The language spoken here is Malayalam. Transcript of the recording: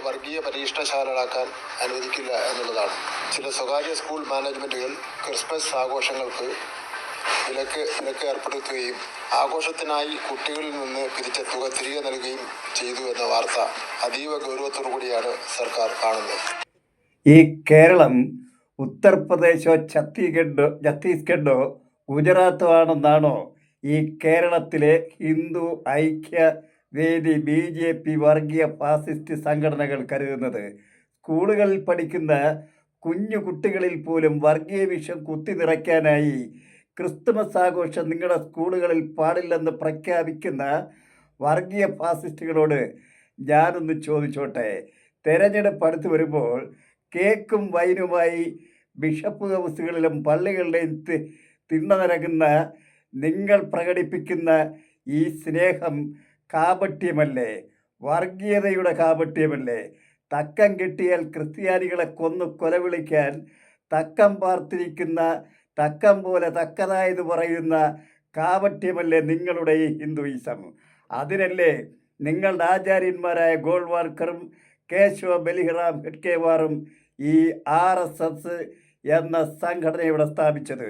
വർഗീയ പരീക്ഷണശാലകളാക്കാൻ അനുവദിക്കില്ല എന്നുള്ളതാണ്. ചില സ്വകാര്യ സ്കൂൾ മാനേജ്മെൻറ്റുകൾ ക്രിസ്മസ് ആഘോഷങ്ങൾക്ക് വിലക്ക് ഏർപ്പെടുത്തുകയും ആഘോഷത്തിനായി കുട്ടികളിൽ നിന്ന് പിരിച്ച തുക തിരികെ നൽകുകയും ചെയ്തു എന്ന വാർത്ത അതീവ ഗൗരവത്തോടു കൂടിയാണ് സർക്കാർ കാണുന്നത്. ഈ കേരളം ഉത്തർപ്രദേശോ ഛത്തീസ്ഗഡോ ഗുജറാത്തോ ആണെന്നാണോ ഈ കേരളത്തിലെ ഹിന്ദു ഐക്യവേദി BJP വർഗീയ ഫാസിസ്റ്റ് സംഘടനകൾ കരുതുന്നത്? സ്കൂളുകളിൽ പഠിക്കുന്ന കുഞ്ഞു കുട്ടികളിൽ പോലും വർഗീയ വിഷം കുത്തി നിറയ്ക്കാനായി ക്രിസ്തുമസ് ആഘോഷം നിങ്ങളുടെ സ്കൂളുകളിൽ പാടില്ലെന്ന് പ്രഖ്യാപിക്കുന്ന വർഗീയ ഫാസിസ്റ്റുകളോട് ഞാനൊന്ന് ചോദിച്ചോട്ടെ. തെരഞ്ഞെടുപ്പ് അടുത്ത് വരുമ്പോൾ കേക്കും വൈനുമായി ബിഷപ്പ് ഹൗസുകളിലും പള്ളികളുടെയും തിണ്ണനിറങ്ങുന്ന നിങ്ങൾ പ്രകടിപ്പിക്കുന്ന ഈ സ്നേഹം കാപട്യമല്ലേ? വർഗീയതയുടെ കാപട്യമല്ലേ? തക്കം കിട്ടിയാൽ ക്രിസ്ത്യാനികളെ കൊലവിളിക്കാൻ തക്കം പാർത്തിരിക്കുന്ന തക്കം പോലെ തക്കതായത് പറയുന്ന കാപട്യമല്ലേ നിങ്ങളുടെ ഈ ഹിന്ദുയിസം? അതിനല്ലേ നിങ്ങളുടെ ആചാര്യന്മാരായ ഗോൾവാൾക്കറും കേശവ ബലിറാം ഹെഡ്ഗേവാറും ഈ RSS എന്ന സംഘടന ഇവിടെ സ്ഥാപിച്ചത്?